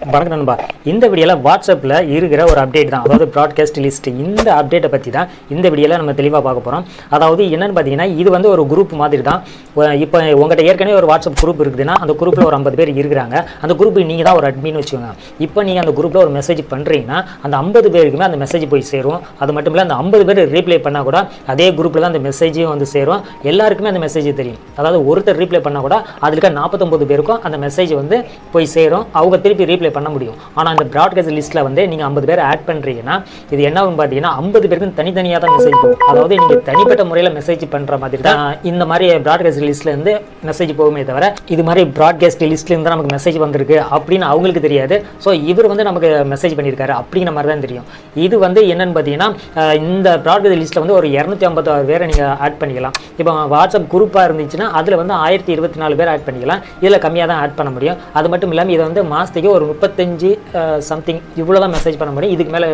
வணக்கம் நண்பா. இந்த வீடியோவில் வாட்ஸ்அப்பில் இருக்கிற ஒரு அப்டேட் தான், அதாவது ப்ராட்காஸ்ட் லிஸ்ட். இந்த அப்டேட்டை பற்றி தான் இந்த வீடியோவில் நம்ம தெளிவாக பார்க்க போகிறோம். அதாவது என்னென்னு பார்த்தீங்கன்னா, இது வந்து ஒரு குரூப் மாதிரி தான். இப்போ உங்கள்கிட்ட ஏற்கனவே ஒரு வாட்ஸ்அப் குரூப் இருக்குதுன்னா, அந்த குரூப்பில் ஒரு 50 பேர் இருக்கிறாங்க. அந்த குரூப்புக்கு நீங்கள் தான் ஒரு அட்மின் வச்சுக்கோங்க. இப்போ நீங்கள் அந்த குரூப்பில் ஒரு மெசேஜ் பண்ணுறீங்கன்னா, அந்த 50 பேருக்குமே அந்த மெசேஜ் போய் சேரும். அது மட்டும் இல்லை, அந்த 50 பேர் ரீப்ளை பண்ணால் கூட அதே குரூப்பில் தான் அந்த மெசேஜும் வந்து சேரும். எல்லாருக்குமே அந்த மெசேஜ் தெரியும். அதாவது ஒருத்தர் ரீப்ளை பண்ணால் கூட அதில் இருக்க 49 பேருக்கும் அந்த மெசேஜ் வந்து போய் சேரும். அவங்க திருப்பி ரீப்ளை பண்ண முடியும். ஆனால் அந்த ப்ராட்காஸ்ட் லிஸ்ட்டில் வந்து நீங்கள் 50 பேர் ஆட் பண்ணுறீங்கன்னா, இது என்ன ஆகும் பார்த்தீங்கன்னா, 50 பேருக்கு தனித்தனியாக தான் மெசேஜ் போகும். அதாவது நீங்கள் தனிப்பட்ட முறையில் மெசேஜ் பண்ணுற மாதிரி தான் இந்த மாதிரி ப்ராட்காஸ்ட் லிஸ்ட்லேருந்து மெசேஜ் போகுமே தவிர, இது மாதிரி ப்ராட்காஸ்ட் லிஸ்ட்லேருந்து தான் நமக்கு மெசேஜ் வந்திருக்கு அப்படின்னு அவங்களுக்கு தெரியாது. ஸோ இவர் வந்து நமக்கு மெசேஜ் பண்ணியிருக்காரு அப்படிங்கிற மாதிரி தான் தெரியும். இது வந்து என்னன்னு பார்த்தீங்கன்னா, இந்த ப்ராட்காஸ்ட் லிஸ்ட்டில் வந்து ஒரு 256 பேரை நீங்கள் ஆட் பண்ணிக்கலாம். இப்போ வாட்ஸ்அப் குரூப்பாக இருந்துச்சுன்னா அதில் வந்து 1024 பேர் ஆட் பண்ணிக்கலாம். இதில் கம்மியாக தான் ஆட் பண்ண முடியும். அது மட்டும் இல்லாமல் இதை வந்து மாதத்துக்கு ஒரு 35 சம்திங் இவ்வளோ தான் மெசேஜ் பண்ண முடியும். இதுக்கு மேலே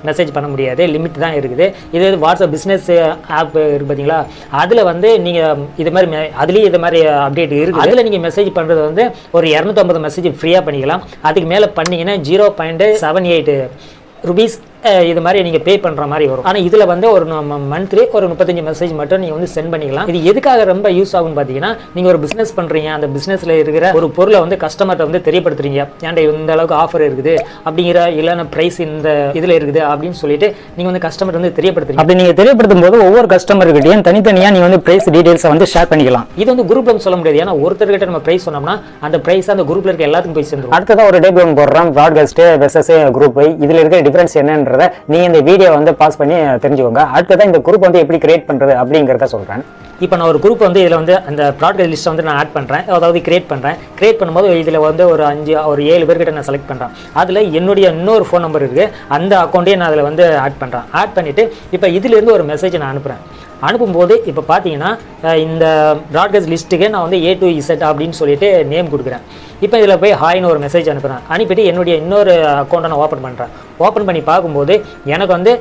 மெசேஜ் பண்ண முடியாது, லிமிட் தான் இருக்குது. இது வாட்ஸ்அப் பிஸ்னஸ் ஆப் இருக்குது பார்த்தீங்களா, அதில் வந்து நீங்கள் இது மாதிரி அதுலேயும் இது மாதிரி அப்டேட் இருக்குது. அதில் நீங்கள் மெசேஜ் பண்ணுறது வந்து ஒரு 250 மெசேஜ் ஃப்ரீயாக பண்ணிக்கலாம். அதுக்கு மேலே பண்ணிங்கன்னா 0.78 ருபீஸ் இது மாதிரி நீங்கள் பே பண்ணுற மாதிரி வரும். ஆனால் இதில் வந்து ஒரு மந்த்லி ஒரு 35 மெசேஜ் மட்டும் நீங்கள் வந்து சென்ட் பண்ணிக்கலாம். இது எதுக்காக ரொம்ப யூஸ் ஆகும்னு பார்த்தீங்கன்னா, நீங்கள் ஒரு பிஸ்னஸ் பண்ணுறீங்க, அந்த பிஸ்னஸில் இருக்கிற ஒரு பொருளை வந்து கஸ்டமர்கிட்ட வந்து தெரியப்படுத்துறீங்க. ஏன்டா இந்த அளவுக்கு ஆஃபர் இருக்குது அப்படிங்கிற, இல்லைன்னா ப்ரைஸ் இந்த இதில் இருக்குது அப்படின்னு சொல்லிட்டு நீங்கள் வந்து கஸ்டமர் வந்து தெரியப்படுத்துறீங்க. அப்படி நீங்கள் தெரியப்படுத்தும் போது ஒவ்வொரு கஸ்டமர்கிட்டையும் தனித்தனியாக நீங்கள் வந்து ப்ரைஸ் டீடைல்ஸை வந்து ஷேர் பண்ணிக்கலாம். இது வந்து குரூப்ல சொல்ல முடியாது. ஏன்னா ஒருத்தர்கிட்ட நம்ம ப்ரைஸ் சொன்னோம்னா அந்த ப்ரைஸ் அந்த குரூப்ல இருக்க எல்லாத்துக்கும் போய் சேர்ந்துடும். அடுத்ததான் ஒரு டேபிள் ஒன்று போடுறோம், ப்ராட்காஸ்ட் வெர்சஸ் குரூப். இதில் இருக்கிற டிஃபரன்ஸ் என்னன்றதை நீங்க இந்த வீடியோ வந்து பாஸ் பண்ணி தெரிஞ்சுக்கோங்க. அடுத்ததான் இந்த குரூப் வந்து எப்படி கிரியேட் பண்றது அப்படிங்கிறத சொல்றேன். இப்போ நான் ஒரு குரூப் வந்து இதில் வந்து அந்த ப்ராட்காஸ்ட் லிஸ்ட்டை வந்து நான் ஆட் பண்ணுறேன், அதாவது கிரியேட் பண்ணுறேன். கிரியேட் பண்ணும்போது இதில் வந்து ஒரு 7 பேர்கிட்ட நான் செலக்ட் பண்ணுறேன். அதில் என்னுடைய இன்னொரு ஃபோன் நம்பர் இருக்குது, அந்த அக்கௌண்ட்டையும் நான் அதில் வந்து ஆட் பண்ணுறேன். ஆட் பண்ணிவிட்டு இப்போ இதிலேருந்து ஒரு மெசேஜ் நான் அனுப்புகிறேன். அனுப்பும்போது இப்போ பார்த்தீங்கன்னா, இந்த ப்ராட்காஸ்ட் லிஸ்ட்டுக்கு நான் வந்து A to Z அப்படின்னு சொல்லிட்டு நேம் கொடுக்குறேன். இப்போ இதில் போய் ஹாய்னு ஒரு மெசேஜ் அனுப்புகிறேன். அனுப்பிட்டு என்னுடைய இன்னொரு அக்கௌண்ட்டை நான் ஓப்பன் பண்ணுறேன். ஓப்பன் பண்ணி பார்க்கும்போது எனக்கு வந்து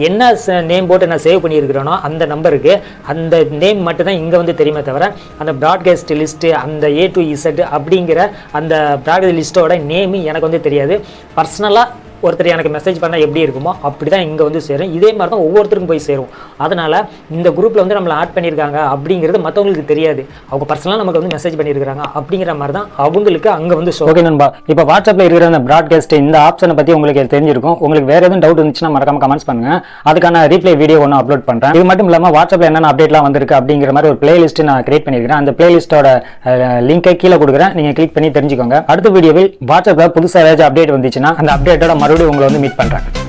என்ன நேம் போட்டு நான் சேவ் பண்ணியிருக்கிறேனோ அந்த நம்பருக்கு அந்த நேம் மட்டும் தான் இங்கே வந்து தெரியுமே தவிர, அந்த ப்ராட்காஸ்ட் லிஸ்ட்டு அந்த A to Z அப்படிங்கிற அந்த ப்ராட்காஸ்ட் லிஸ்ட்டோட நேமு எனக்கு வந்து தெரியாது. பர்சனலாக ஒருத்தர் எனக்கு மெசேஜ் பண்ணால் எப்படி இருக்குமோ அப்படி தான் இங்கே வந்து சேரும். இதே மாதிரி தான் ஒவ்வொருத்தருக்கும் போய் சேரும். அதனால் இந்த குரூப்பில் வந்து நம்மளை ஆட் பண்ணியிருக்காங்க அப்படிங்கிறது மற்றவங்களுக்கு தெரியாது. அவங்க பர்சனலாக நமக்கு வந்து மெசேஜ் பண்ணியிருக்காங்க அப்படிங்கிற மாதிரி தான் அவங்களுக்கு அங்கே வந்து ஓகே நண்பா. இப்போ வாட்ஸ்அப்பில் இருக்கிற அந்த ப்ராட்காஸ்ட் இந்த ஆப்ஷனை பற்றி உங்களுக்கு தெரிஞ்சிருக்கும். உங்களுக்கு வேறு எதுவும் டவுட் இருந்துச்சுன்னா மறக்காம கமெண்ட்ஸ் பண்ணுங்கள். அதுக்கான ரீப்ளை வீடியோ ஒன்று அப்லோட் பண்ணுறேன். இது மட்டும் இல்லாமல் வாட்ஸ்அப்பில் என்னென்ன அப்டேட்லாம் வந்திருக்கு அப்படிங்கிற மாதிரி ஒரு பிளேலிஸ்ட் நான் கிரியேட் பண்ணியிருக்கிறேன். அந்த பிளேலிஸ்ட்டோட லிங்கை கீழே கொடுக்குறேன், நீங்கள் கிளிக் பண்ணி தெரிஞ்சுக்கோங்க. அடுத்த வீடியோவில் வாட்ஸ்அப்பில் புதுசாக ஏதாச்சும் அப்டேட் வந்துச்சுன்னா அந்த அப்டேட்டோட மறுபடியும் உங்களை வந்து மீட் பண்ணுறேன்.